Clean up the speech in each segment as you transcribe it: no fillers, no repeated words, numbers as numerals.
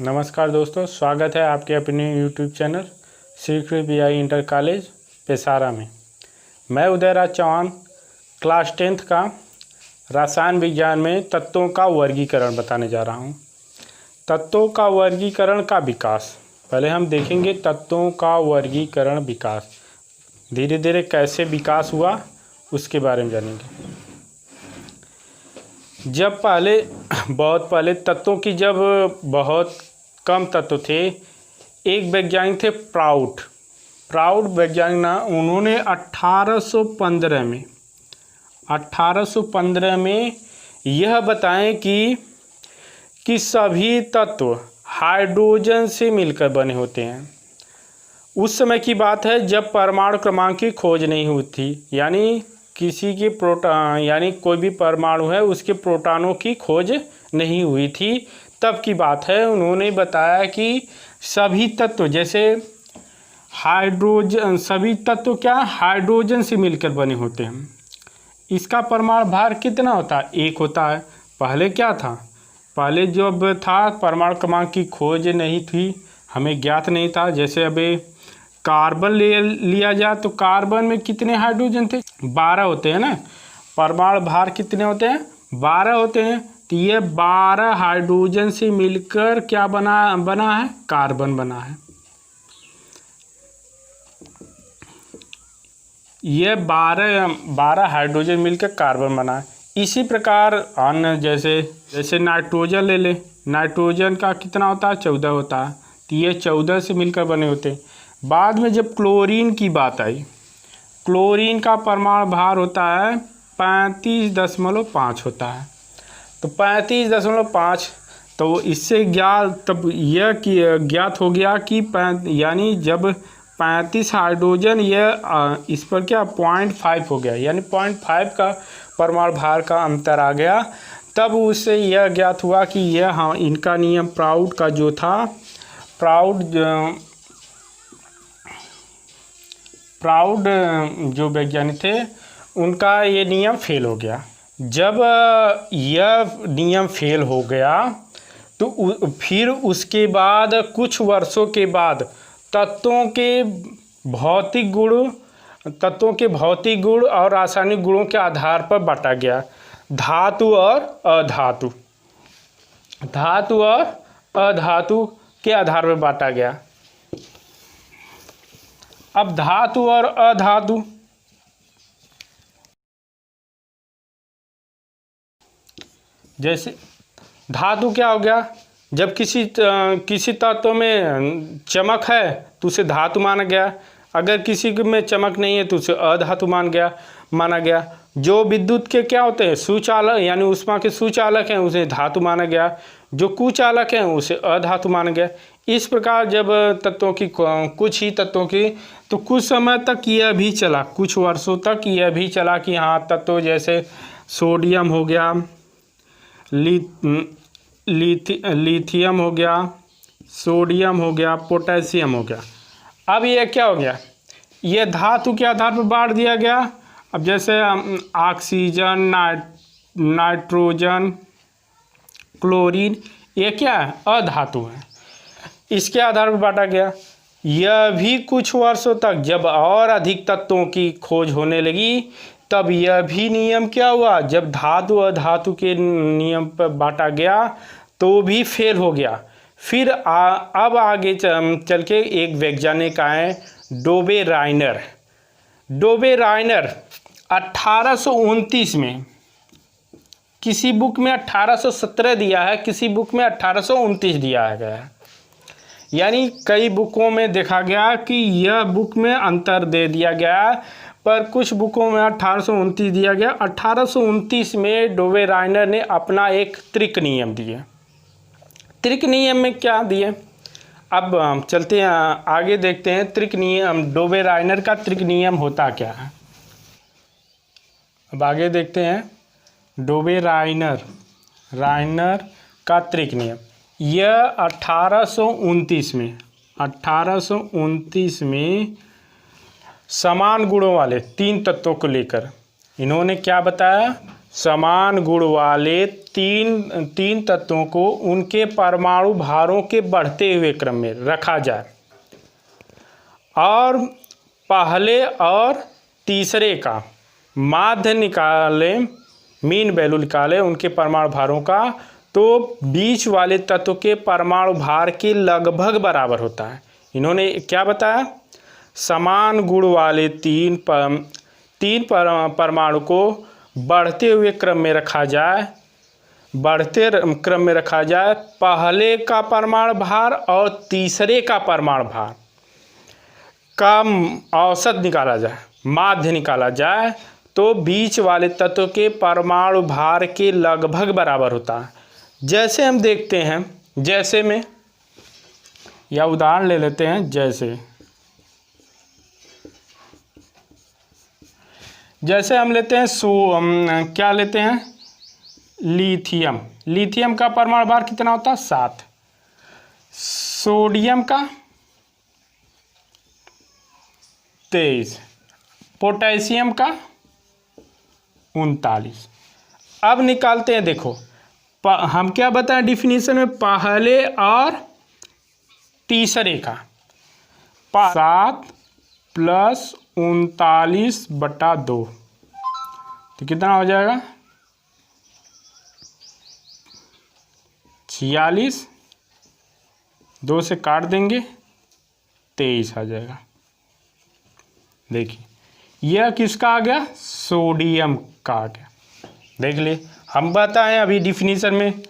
नमस्कार दोस्तों, स्वागत है आपके अपने YouTube channel Shri BI inter college Peshara में। मैं उदयराज चौहान क्लास 10th का रसायन विज्ञान में तत्वों का वर्गीकरण बताने जा रहा हूं। तत्वों का वर्गीकरण का विकास, पहले हम देखेंगे तत्वों का वर्गीकरण विकास, धीरे धीरे कैसे विकास हुआ उसके बारे में जानेंगे। जब बहुत पहले तत्वों की जब बहुत कम तत्व थे, एक वैज्ञानिक थे प्राउड वैज्ञानिक ना, उन्होंने 1815 में यह बताएं कि सभी तत्व हाइड्रोजन से मिलकर बने होते हैं। उस समय की बात है जब परमाणु क्रमांक की खोज नहीं हुई थी, यानी किसी के यानी कोई भी परमाणु है उसके प्रोटॉनों की खोज नहीं हुई थी, तब की बात है। उन्होंने बताया कि सभी तत्व जैसे हाइड्रोजन, सभी तत्व क्या हाइड्रोजन से मिलकर बने होते हैं। इसका परमाणु भार कितना होता है? 1 होता है। पहले क्या था? पहले जब था परमाणु क्रमांक की खोज नहीं थी, हमें ज्ञात नहीं था। जैसे अभी कार्बन लिया जाए तो कार्बन में कितने हाइड्रोजन थे? 12 होते हैं ना। परमाणु भार कितने होते हैं? 12 होते हैं। तो ये 12 हाइड्रोजन से मिलकर क्या बना है? कार्बन बना है। ये 12 हाइड्रोजन मिलकर कार्बन बना है। इसी प्रकार अन्य जैसे नाइट्रोजन ले ले, नाइट्रोजन का कितना होता है? 14 होता है। तो ये 14 से मिलकर बने होते हैं। बाद में जब क्लोरीन की बात आई, क्लोरीन का परमाणु भार होता है 35.5 होता है। तो 35.5, तो इससे ज्ञात हो गया कि यानी जब 35 हाइड्रोजन, यह इस पर क्या 0.5 हो गया, यानी 0.5 का परमाणु भार का अंतर आ गया। तब उससे यह ज्ञात हुआ कि यह इनका नियम प्राउड का जो था, प्राउड जो वैज्ञानिक थे उनका ये नियम फेल हो गया। जब यह नियम फेल हो गया तो फिर उसके बाद कुछ वर्षों के बाद तत्वों के भौतिक गुण और रासायनिक गुणों के आधार पर बांटा गया। धातु और अधातु के आधार पर बांटा गया। अब धातु और अधातु, जैसे धातु क्या हो गया? जब किसी तत्व में चमक है तो उसे धातु माना गया। अगर किसी में चमक नहीं है तो उसे अधातु माना गया। जो विद्युत के क्या होते हैं? सुचालक, यानी ऊष्मा के सुचालक हैं, उसे धातु माना गया। जो कुचालक हैं उसे अधातु माना गया। इस प्रकार जब कुछ ही तत्वों की, तो कुछ समय तक यह भी चला, कुछ वर्षों तक यह भी चला कि हाँ, तत्व जैसे सोडियम हो गया, लिथियम हो गया, सोडियम हो गया, पोटेशियम हो गया। अब ये क्या हो गया? ये धातु के आधार पर बांट दिया गया। अब जैसे ऑक्सीजन, नाइट्रोजन, क्लोरीन, ये क्या है? अधातु है। इसके आधार पर बांटा गया। यह भी कुछ वर्षों तक जब और अधिक तत्वों की खोज होने लगी, तब यह भी नियम क्या हुआ? जब धातु अधातु के नियम पर बांटा गया तो भी फेल हो गया। फिर अब आगे चल के एक वैज्ञानिक आए, डोबे राइनर। 1829 में, किसी बुक में 1817 दिया है, किसी बुक में 1829 दिया गया है। यानी कई बुकों में देखा गया कि यह बुक में अंतर दे दिया गया, पर कुछ बुकों में 1829 दिया गया। 1829 में डोबे राइनर ने अपना एक त्रिक नियम दिए। त्रिक नियम में क्या दिए? अब चलते हैं आगे, देखते हैं त्रिक नियम, डोबे राइनर का त्रिक नियम होता क्या है। अब आगे देखते हैं डोबे राइनर का त्रिक नियम। यह 1829 में समान गुणों वाले 3 तत्वों को लेकर इन्होंने क्या बताया समान गुण वाले तीन तत्वों को उनके परमाणु भारों के बढ़ते हुए क्रम में रखा जाए और पहले और तीसरे का माध्य निकाले, मीन वैल्यू निकाले उनके परमाणु भारों का, तो बीच वाले तत्व के परमाणु भार के लगभग बराबर होता है। इन्होंने क्या बताया, समान गुण वाले तीन परमाणु को बढ़ते हुए क्रम में रखा जाए, पहले का परमाणु भार और तीसरे का परमाणु भार का औसत निकाला जाए, माध्य निकाला जाए, तो बीच वाले तत्व के परमाणु भार के लगभग बराबर होता है। जैसे हम देखते हैं, जैसे में या उदाहरण ले लेते हैं, जैसे हम लेते हैं क्या लेते हैं, लिथियम का परमाणु भार कितना होता है, 7। सोडियम का 23, पोटेशियम का 39। अब निकालते हैं, देखो हम क्या बताएं डिफिनीशन में, पहले और तीसरे का 7 + 39/2, तो कितना हो जाएगा, 46, 2 से काट देंगे 23 आ जाएगा। देखिए यह किसका आ गया, सोडियम का आ गया। देख ले, हम बताएं अभी डिफिनीशन में,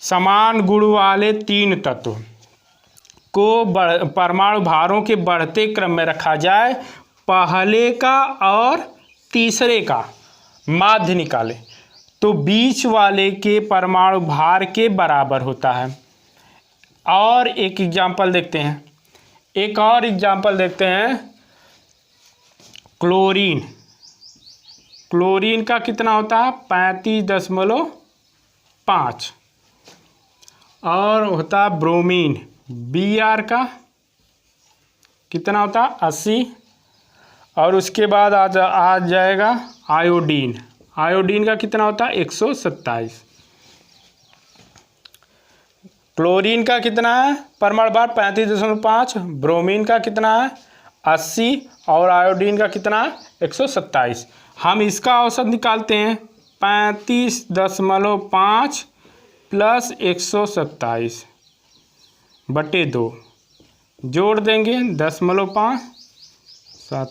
समान गुण वाले तीन तत्व को परमाणु भारों के बढ़ते क्रम में रखा जाए, पहले का और तीसरे का माध्य निकाले, तो बीच वाले के परमाणु भार के बराबर होता है। और एक एग्जाम्पल देखते हैं, क्लोरीन का कितना होता है, 35.5। और होता है ब्रोमीन, Br का कितना होता है, 80। और उसके बाद आ जाएगा आयोडीन का कितना होता है, 127। क्लोरीन का कितना है परमाणु भार, 35.5। ब्रोमीन का कितना है, 80। और आयोडीन का कितना है, 127। हम इसका औसत निकालते हैं, 35.5 + 127/2, जोड़ देंगे 10.5, 7,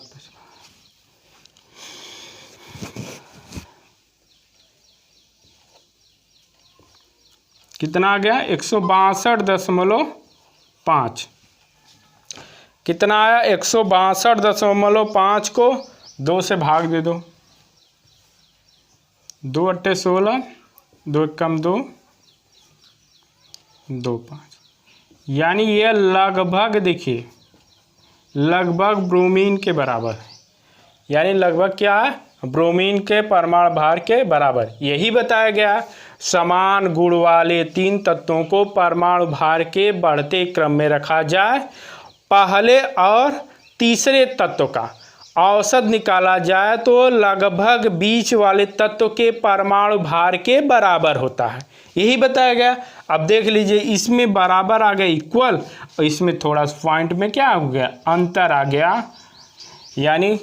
कितना आ गया, 162.5। कितना आया, 162.5 को 2 से भाग दे दो, 2 × 8 = 16, 2 × 1 = 2, 2 × 5। यानी ये लगभग, देखिए लगभग ब्रोमीन के बराबर है। यानी लगभग क्या है, ब्रोमीन के परमाणु भार के बराबर। यही बताया गया, समान गुण वाले तीन तत्वों को परमाणु भार के बढ़ते क्रम में रखा जाए, पहले और तीसरे तत्व का औसत निकाला जाए, तो लगभग बीच वाले तत्व के परमाणु भार के बराबर होता है। यही बताया गया। अब देख लीजिए, इसमें बराबर आ गया, इक्वल, और इसमें थोड़ा पॉइंट में क्या हो गया, अंतर आ गया, यानी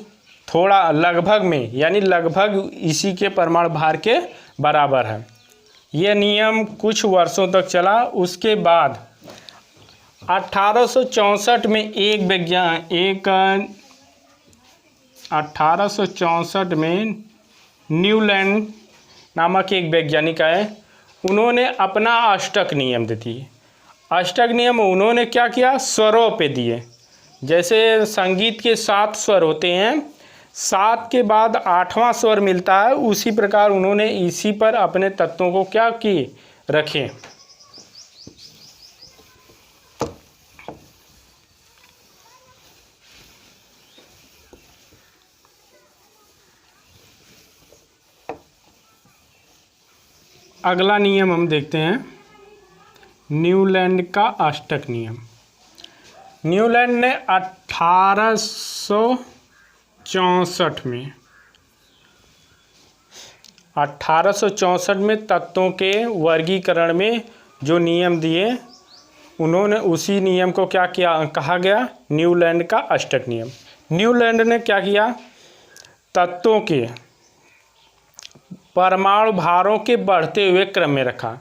थोड़ा लगभग में, यानी लगभग इसी के परमाणु भार के बराबर है। यह नियम कुछ वर्षों तक चला। उसके बाद 1864 में 1864 में न्यूलैंड नामक एक वैज्ञानिक आए, उन्होंने अपना अष्टक नियम दे दिए। अष्टक नियम उन्होंने क्या किया, स्वरों पे दिए। जैसे संगीत के 7 स्वर होते हैं, 7 के बाद 8वां स्वर मिलता है, उसी प्रकार उन्होंने इसी पर अपने तत्वों को क्या किए, रखे। अगला नियम हम देखते हैं, न्यूलैंड का अष्टक नियम। न्यूलैंड ने 1864 में 1864 में तत्वों के वर्गीकरण में जो नियम दिए, उन्होंने उसी नियम को क्या किया, कहा गया न्यूलैंड का अष्टक नियम। न्यूलैंड ने क्या किया, तत्वों के परमाणु भारों के बढ़ते हुए क्रम में रखा।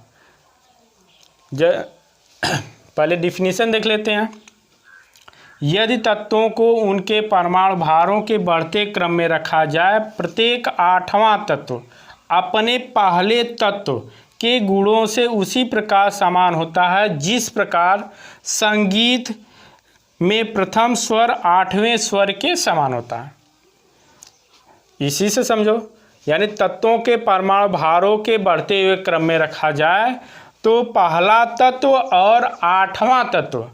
पहले डिफिनीशन देख लेते हैं। यदि तत्वों को उनके परमाणु भारों के बढ़ते क्रम में रखा जाए, प्रत्येक 8वां तत्व अपने पहले तत्व के गुणों से उसी प्रकार समान होता है जिस प्रकार संगीत में प्रथम स्वर 8वें स्वर के समान होता है। इसी से समझो, यानी तत्वों के परमाणु भारों के बढ़ते हुए क्रम में रखा जाए तो पहला तत्व और 8वां तत्व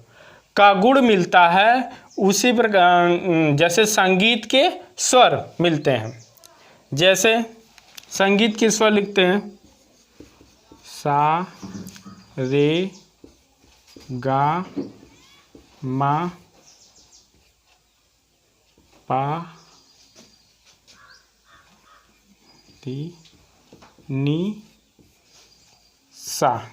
का गुण मिलता है उसी प्रकार जैसे संगीत के स्वर मिलते हैं। जैसे संगीत के स्वर लिखते हैं सा रे गा मा पा धी नी सा।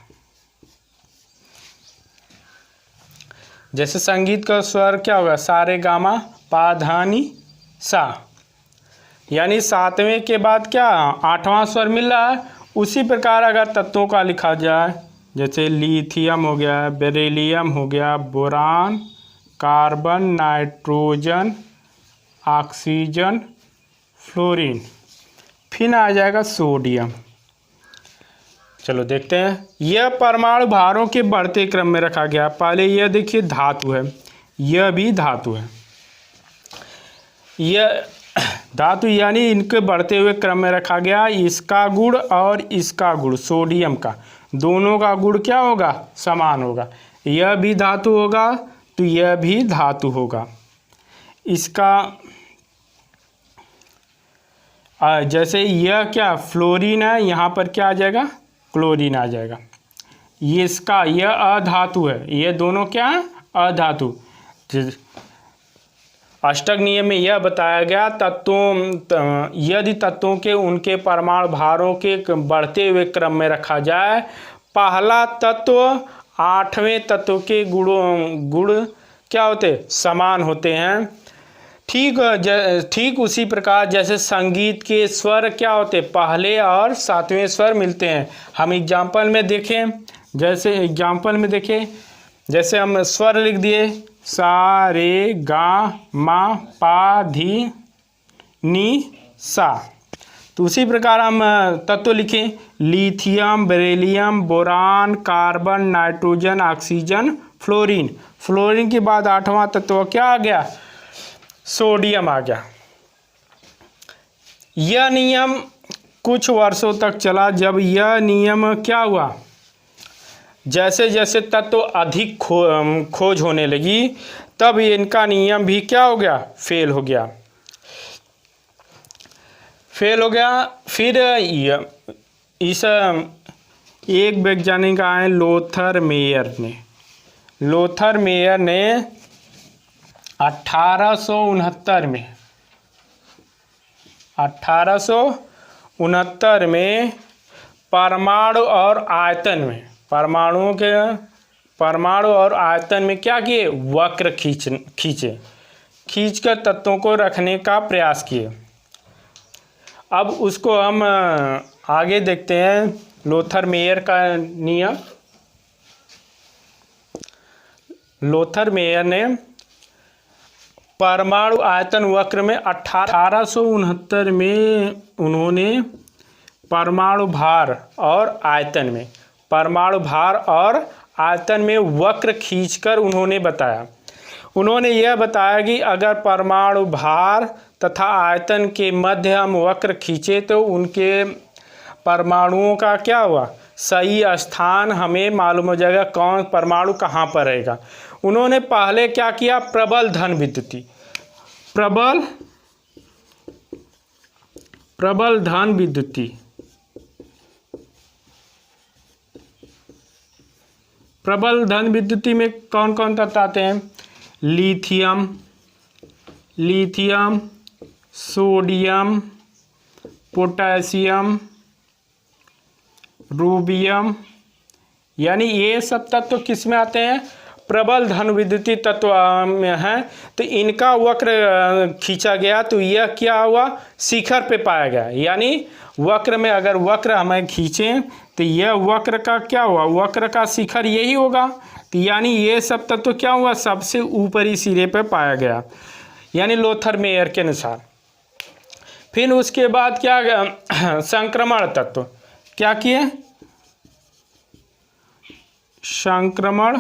जैसे संगीत का स्वर क्या होगा, सा रे गा मा पा धा नी सा, यानी 7वें के बाद क्या 8वां स्वर मिल रहा है। उसी प्रकार अगर तत्वों का लिखा जाए, जैसे लिथियम हो गया, बेरिलियम हो गया, boron, carbon, nitrogen, oxygen, fluorine, फिर आ जाएगा सोडियम। चलो देखते हैं। यह परमाणु भारों के बढ़ते क्रम में रखा गया। पहले यह देखिए धातु है, यह भी धातु है। यह धातु यानी इनके बढ़ते हुए क्रम में रखा गया। इसका गुण और इसका गुण सोडियम का, दोनों का गुण क्या होगा, समान होगा। यह भी धातु होगा तो यह भी धातु होगा। इसका जैसे यह क्या फ्लोरीन है, यहाँ पर क्या आ जाएगा क्लोरीन आ जाएगा। ये इसका यह अधातु है, ये दोनों क्या है अधातु। अष्टक नियम में यह बताया गया तत्वों यदि तत्वों के उनके परमाणु भारों के बढ़ते हुए क्रम में रखा जाए, पहला तत्व 8वें तत्व के गुण क्या होते समान होते हैं। ठीक उसी प्रकार जैसे संगीत के स्वर क्या होते पहले और 7वें स्वर मिलते हैं। हम एग्जाम्पल में देखें, जैसे हम स्वर लिख दिए सा रे गा मा पा धी नी सा, तो उसी प्रकार हम तत्व लिखें lithium, beryllium, boron, carbon, nitrogen, oxygen, fluorine. Fluorine के बाद 8वां तत्व क्या आ गया, सोडियम आ गया। यह नियम कुछ वर्षों तक चला। जब यह नियम क्या हुआ, जैसे जैसे तत्व अधिक खोज होने लगी, तब इनका नियम भी क्या हो गया, फेल हो गया। फिर इस एक वैज्ञानिक आए लोथर मेयर ने 1869 में परमाणु और आयतन में क्या किए, वक्र खींचकर तत्वों को रखने का प्रयास किए। अब उसको हम आगे देखते हैं। लोथर मेयर का नियम, लोथर मेयर ने परमाणु आयतन वक्र में 1869 में उन्होंने परमाणु भार और आयतन में वक्र खींचकर उन्होंने यह बताया कि अगर परमाणु भार तथा आयतन के मध्य हम वक्र खींचे तो उनके परमाणुओं का क्या हुआ, सही स्थान हमें मालूम हो जाएगा, कौन परमाणु कहाँ पर रहेगा। उन्होंने पहले क्या किया, प्रबल धन विद्युती में कौन कौन तत्व आते हैं, लिथियम, सोडियम, पोटेशियम, रूबियम, यानी ये सब तत्व किस में आते हैं? प्रबल धन विद्युतीय तत्व में है। तो इनका वक्र खींचा गया तो यह क्या हुआ? शिखर पे पाया गया। यानी वक्र में अगर वक्र हमें खींचें तो यह वक्र का क्या हुआ? वक्र का शिखर यही होगा। तो यानी ये सब तत्व क्या हुआ? सबसे ऊपरी सिरे पे पाया गया, यानी लोथर मेयर के अनुसार। फिर उसके बाद क्या? संक्रमण तत्व क्या किए? संक्रमण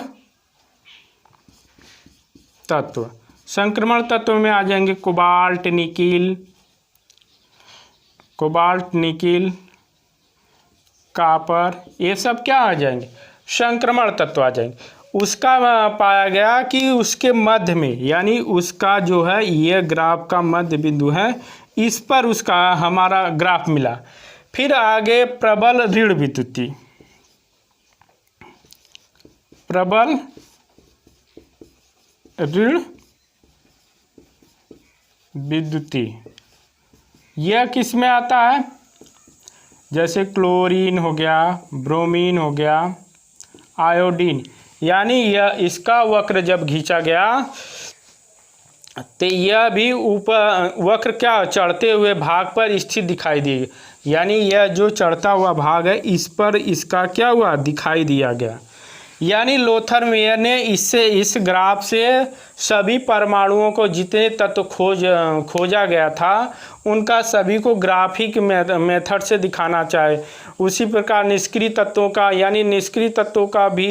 तत्व। संक्रमण तत्व में आ जाएंगे cobalt, nickel, cobalt, nickel, copper, ये सब क्या आ जाएंगे? संक्रमण तत्व आ जाएंगे। उसका पाया गया कि उसके मध्य में, यानी उसका जो है ये ग्राफ का मध्य बिंदु है, इस पर उसका हमारा ग्राफ मिला। फिर आगे प्रबल ऋण विद्युतीय, प्रबल ऋण विद्युतीय, यह किस में आता है? जैसे क्लोरीन हो गया, ब्रोमीन हो गया, आयोडीन। यानी यह इसका वक्र जब खींचा गया तो यह भी ऊपर वक्र क्या चढ़ते हुए भाग पर स्थित दिखाई दी। यानी यह जो चढ़ता हुआ भाग है इस पर इसका क्या हुआ? दिखाई दिया गया। यानी लोथर मेयर ने इससे, इस ग्राफ से सभी परमाणुओं को जितने तत्व खोजा गया था उनका सभी को ग्राफिक मेथड से दिखाना चाहे। उसी प्रकार निष्क्रिय तत्वों का, यानी निष्क्रिय तत्वों का भी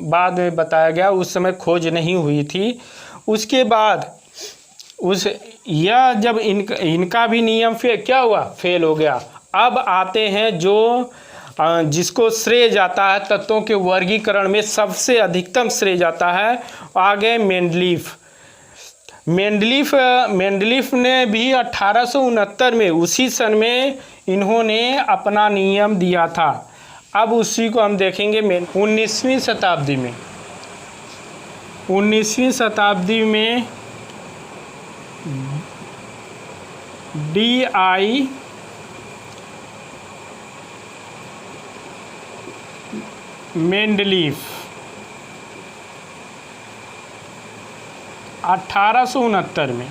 बाद में बताया गया, उस समय खोज नहीं हुई थी। उसके बाद यह जब इनका भी नियम क्या हुआ? फेल हो गया। अब आते हैं जो जिसको श्रेय जाता है तत्वों के वर्गीकरण में, सबसे अधिकतम श्रेय जाता है, आ गए मेंडलीफ। मेंडलीफ ने भी 1869 में, उसी सन में इन्होंने अपना नियम दिया था। अब उसी को हम देखेंगे 19वीं शताब्दी में। 19वीं शताब्दी में DI मेंडलीफ 1869 में,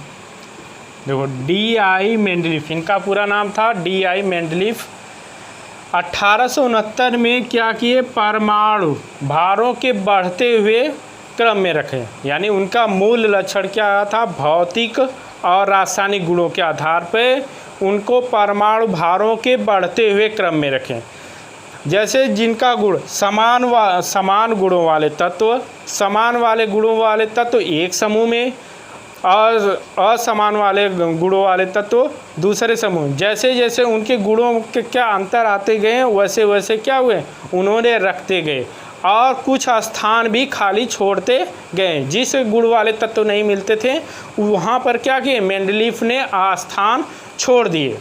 देखो DI मेंडलीफ, इनका पूरा नाम था DI मेंडलीफ। 1869 में क्या किए? परमाणु भारों के बढ़ते हुए क्रम में रखे। यानी उनका मूल लक्षण क्या था? भौतिक और रासायनिक गुणों के आधार पर उनको परमाणु भारों के बढ़ते हुए क्रम में रखें। जैसे जिनका गुण समान गुणों वाले तत्व, समान वाले गुणों वाले तत्व एक समूह में, और असमान वाले गुणों वाले तत्व दूसरे समूह। जैसे जैसे उनके गुणों के क्या अंतर आते गए वैसे वैसे क्या हुए? उन्होंने रखते गए और कुछ स्थान भी खाली छोड़ते गए। जिस गुण वाले तत्व नहीं मिलते थे वहाँ पर क्या किए? मेंडलीफ ने स्थान छोड़ दिए।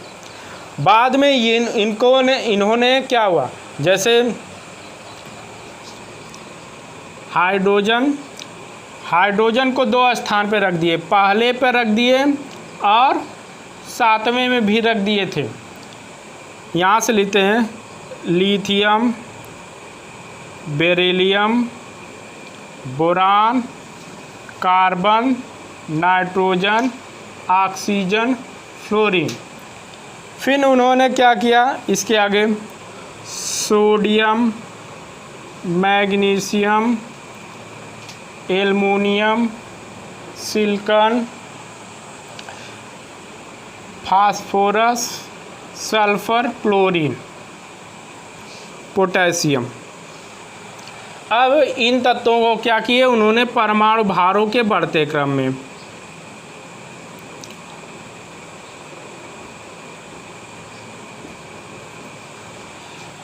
बाद में इन्होंने क्या हुआ? जैसे हाइड्रोजन को 2 स्थान पर रख दिए, पहले पर रख दिए और 7वें में भी रख दिए थे। यहाँ से लेते हैं lithium, beryllium, boron, carbon, nitrogen, oxygen, fluorine. फिर उन्होंने क्या किया? इसके आगे sodium, magnesium, aluminium, silicon, phosphorus, sulphur, chlorine, potassium. अब इन तत्वों को क्या किए? उन्होंने परमाणु भारों के बढ़ते क्रम में,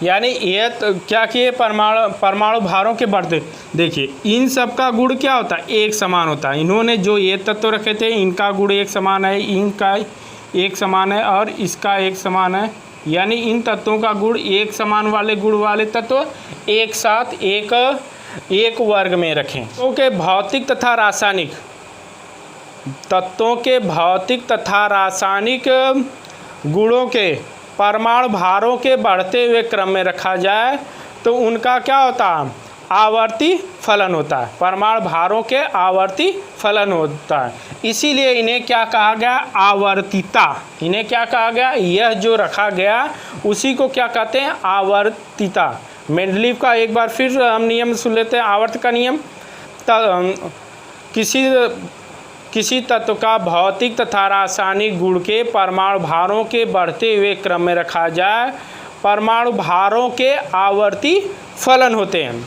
यानी ये तो क्या किए? परमाणु भारों के बढ़ते। देखिए इन सब का गुण क्या होता है? एक समान होता है। इन्होंने जो ये तत्व रखे थे इनका गुण एक समान है, इनका एक समान है और इसका एक समान है। यानी इन तत्वों का गुण एक समान वाले गुण वाले तत्व एक साथ एक वर्ग में रखें। तत्वों के भौतिक तथा रासायनिक, तत्वों के भौतिक तथा रासायनिक गुणों के परमाणु भारों के बढ़ते हुए क्रम में रखा जाए तो उनका क्या होता है, आवर्ती फलन होता है। परमाणु भारों के आवर्ती फलन होता है, इसीलिए इन्हें क्या कहा गया, आवर्तिता। इन्हें क्या कहा गया, यह जो रखा गया उसी को क्या कहते हैं, आवर्तिता। मेंडलीव का एक बार फिर हम नियम सुन लेते हैं। आवर्त का नियम, किसी तत्व का भौतिक तथा रासायनिक गुण के परमाणु भारों के बढ़ते हुए क्रम में रखा जाए, परमाणु भारों के आवर्ती फलन होते हैं।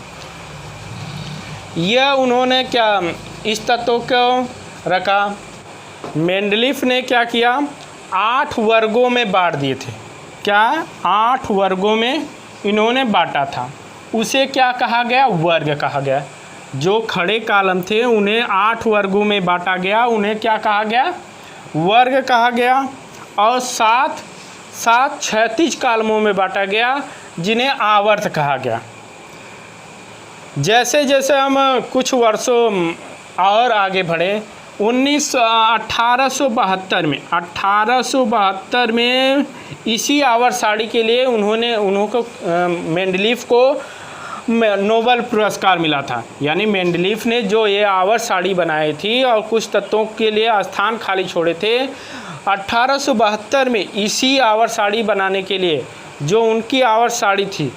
यह उन्होंने क्या इस तत्व को रखा, मेंडलीव ने क्या किया, 8 वर्गों में बांट दिए थे। क्या 8 वर्गों में इन्होंने बांटा था, उसे क्या कहा गया, वर्ग कहा गया। जो खड़े कॉलम थे उन्हें 8 वर्गों में बांटा गया, उन्हें क्या कहा गया, वर्ग कहा गया। और 7 क्षैतिज कॉलमों में बांटा गया जिन्हें आवर्त कहा गया। जैसे जैसे हम कुछ वर्षों और आगे बढ़े, 1872 में इसी आवर्त सारणी के लिए उनको मेंडलीव को नोबेल पुरस्कार मिला था। यानी मेंडलीव ने जो ये आवर्त सारणी बनाई थी और कुछ तत्वों के लिए स्थान खाली छोड़े थे, 1872 में इसी आवर्त सारणी बनाने के लिए जो उनकी आवर्त सारणी थी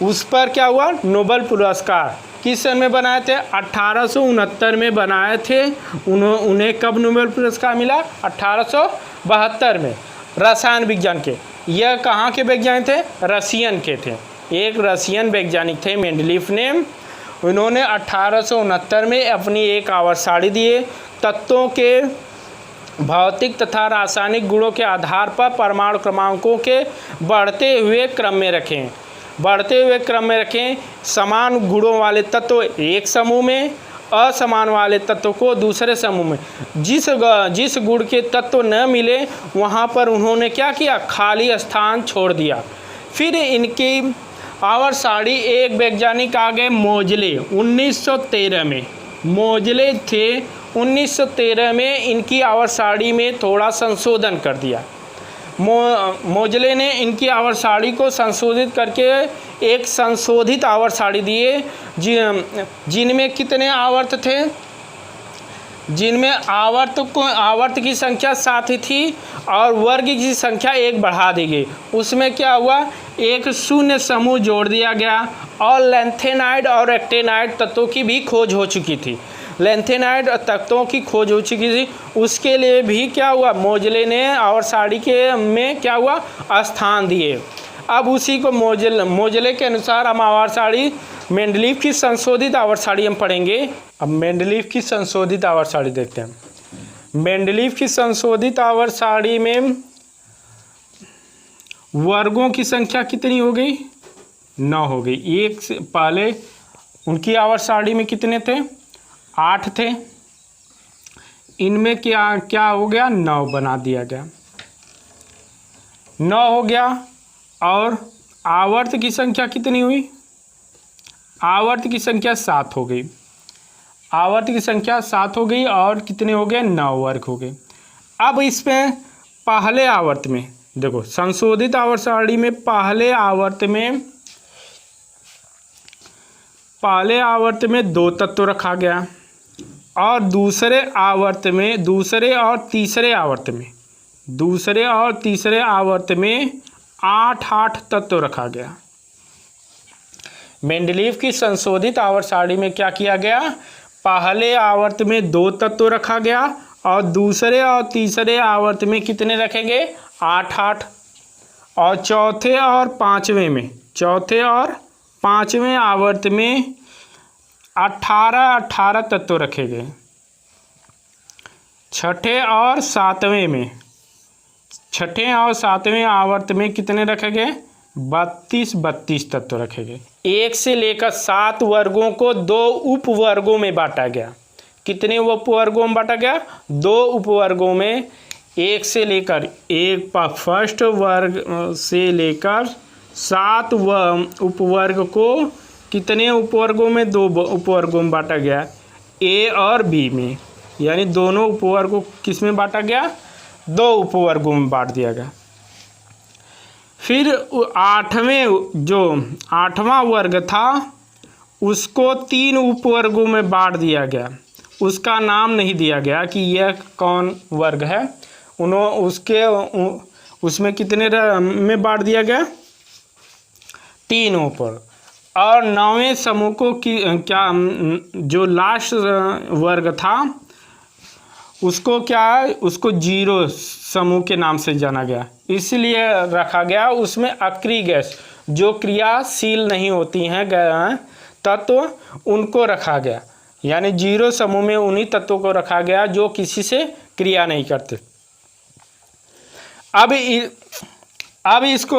उस पर क्या हुआ, नोबेल पुरस्कार। किस सन में बनाए थे, 1869 में बनाए थे। उन्हें कब नोबेल पुरस्कार मिला, 1872 में, रसायन विज्ञान के। यह कहाँ के वैज्ञानिक थे, रसियन के थे। एक रसियन वैज्ञानिक थे मेंडलीव ने। उन्होंने 1869 में अपनी एक आवर्त सारणी दिए, तत्वों के भौतिक तथा रासायनिक गुणों के आधार पर परमाणु क्रमांकों के बढ़ते हुए क्रम में रखें। समान गुणों वाले तत्व एक समूह में, असमान वाले तत्व को दूसरे समूह में। जिस गुण के तत्व न मिले वहाँ पर उन्होंने क्या किया, खाली स्थान छोड़ दिया। फिर इनकी आवर्त सारणी एक वैज्ञानिक आ गए, मोजले, 1913 में। मोजले थे, 1913 में इनकी आवर्त सारणी में थोड़ा संशोधन कर दिया। मोजले ने इनकी आवर्त सारणी को संशोधित करके एक संशोधित आवर्त सारणी दिए, जिनमें कितने आवर्त थे, जिनमें आवर्त की संख्या 7 थी और वर्ग की संख्या 1 बढ़ा दी गई। उसमें क्या हुआ, एक शून्य समूह जोड़ दिया गया और लैंथेनाइड और एक्टेनाइड तत्वों की भी खोज हो चुकी थी। लैंथेनाइड तत्वों की खोज हो चुकी थी, उसके लिए भी क्या हुआ, मोजले ने आवर्त सारणी के में क्या हुआ, स्थान दिए। अब उसी को मोजले के अनुसार हम आवर्त सारणी, मेंडलीव की संशोधित आवर्त सारणी हम पढ़ेंगे। अब मेंडलीव की संशोधित आवर्त सारणी देखते हैं। मेंडलीव की संशोधित आवर्त सारणी में वर्गों की संख्या कितनी हो गई, 9 हो गई। एक से पहले उनकी आवर्त सारणी में कितने थे, 8 थे। इनमें क्या हो गया, 9 बना दिया गया, 9 हो गया। और आवर्त की संख्या कितनी हुई, आवर्त की संख्या 7 हो गई। आवर्त की संख्या 7 हो गई और कितने हो गए, 9 वर्ग हो गए। अब इसमें पहले आवर्त में देखो, संशोधित आवर्त सारणी में पहले आवर्त में 2 तत्व रखा गया और दूसरे और तीसरे आवर्त में 8 तत्व रखा गया। मेंडलीव की संशोधित आवर्त सारणी में क्या किया गया, पहले आवर्त में 2 तत्व रखा गया और दूसरे और तीसरे आवर्त में कितने रखेंगे, 8। और चौथे और पांचवें आवर्त में 18 तत्व रखे गए। छठे और सातवें आवर्त में कितने रखे गए, 32 तत्व रखे गए। 1 से लेकर 7 वर्गों को 2 उपवर्गों में बांटा गया। कितने उपवर्गों में बांटा गया, 2 उपवर्गों में। 1 से लेकर फर्स्ट वर्ग से लेकर 7 उपवर्ग को कितने उपवर्गों में, 2 उपवर्गों में बांटा गया, ए और बी में। यानी दोनों उपवर्गों किस में बांटा गया, 2 उपवर्गों में बांट दिया गया। फिर आठवां वर्ग था उसको 3 उपवर्गों में बांट दिया गया। उसका नाम नहीं दिया गया कि यह कौन वर्ग है। उसमें कितने में बांट दिया गया? 3 उपवर्ग। और 9वें समूह को जो लास्ट वर्ग था उसको उसको 0 समूह के नाम से जाना गया, इसलिए रखा गया। उसमें अक्रिय गैस जो क्रियाशील नहीं होती हैं तत्व उनको रखा गया, यानी 0 समूह में उन्हीं तत्वों को रखा गया जो किसी से क्रिया नहीं करते। अब इसको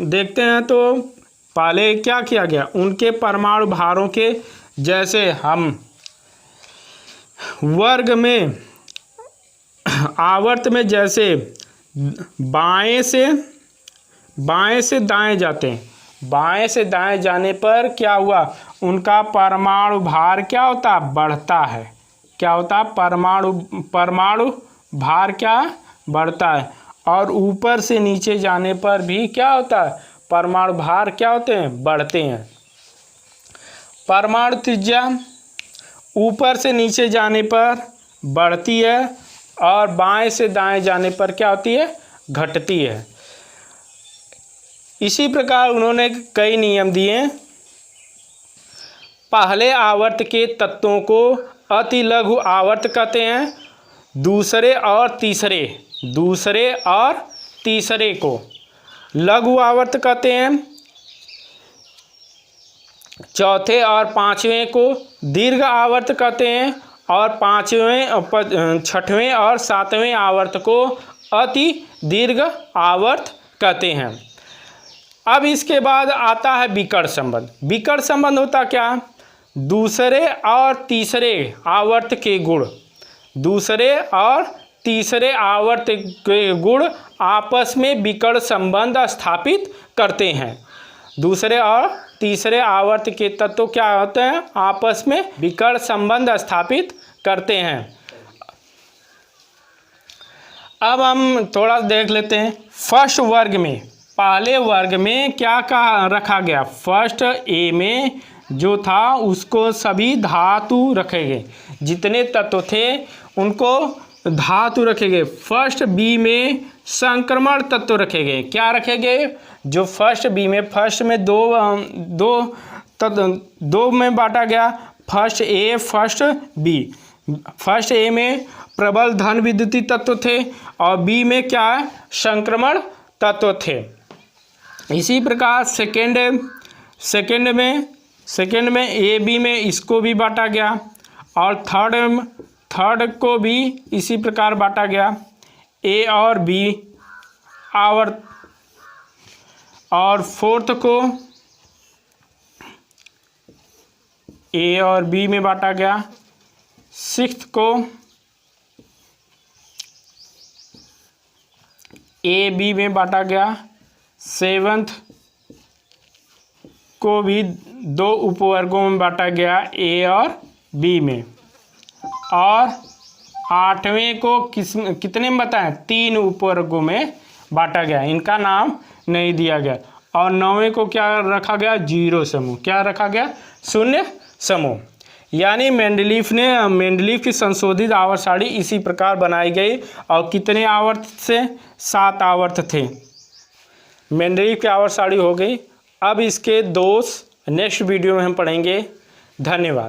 देखते हैं। तो पहले क्या किया गया? उनके परमाणु भारों के, जैसे हम वर्ग में आवर्त में जैसे बाएं से दाएं जाते हैं, बाएं से दाएं जाने पर क्या हुआ? उनका परमाणु भार क्या होता? बढ़ता है। क्या होता? परमाणु भार क्या बढ़ता है। और ऊपर से नीचे जाने पर भी क्या होता है? परमाणु भार क्या होते हैं? बढ़ते हैं। परमाणु त्रिज्या ऊपर से नीचे जाने पर बढ़ती है और बाएं से दाएं जाने पर क्या होती है? घटती है। इसी प्रकार उन्होंने कई नियम दिए। पहले आवर्त के तत्वों को अति लघु आवर्त कहते हैं। दूसरे और तीसरे को लघु आवर्त कहते हैं। चौथे और पांचवें को दीर्घ आवर्त कहते हैं। और छठवें और सातवें आवर्त को अति दीर्घ आवर्त कहते हैं। अब इसके बाद आता है विकर्ण संबंध। विकर्ण संबंध होता क्या? दूसरे और तीसरे आवर्त के गुण, दूसरे और तीसरे आवर्त के गुण आपस में विकर्ण संबंध स्थापित करते हैं। दूसरे और तीसरे आवर्त के तत्व क्या होते हैं? आपस में विकर्ण संबंध स्थापित करते हैं। अब हम थोड़ा देख लेते हैं। फर्स्ट वर्ग में, पहले वर्ग में क्या रखा गया? फर्स्ट ए में जो था उसको सभी धातु रखे गए, जितने तत्व थे उनको धातु रखे गए। फर्स्ट बी में संक्रमण तत्व रखे गए। क्या रखे गए? जो फर्स्ट बी में, फर्स्ट में दो में बांटा गया, first A first B. First A में प्रबल धन विद्युतीय तत्व थे और बी में क्या है? संक्रमण तत्व थे। इसी प्रकार सेकेंड में ए बी में इसको भी बांटा गया और थर्ड को भी इसी प्रकार बांटा गया। ए और बी आवर्त, और फोर्थ को ए और बी में बांटा गया। सिक्स्थ को ए बी में बांटा गया। सेवंथ को भी 2 उपवर्गों में बांटा गया, ए और बी में। और 8वें को कितने में बताएं? 3 उपवर्गों में बांटा गया, इनका नाम नहीं दिया गया। और 9वें को क्या रखा गया? 0 समूह। क्या रखा गया? 0 समूह। यानी मेंडलीफ की संशोधित आवर्त सारणी इसी प्रकार बनाई गई। और कितने आवर्त से? 7 आवर्त थे। मेंडलीफ की आवर्त सारणी हो गई। अब इसके दोष नेक्स्ट वीडियो में हम पढ़ेंगे। धन्यवाद।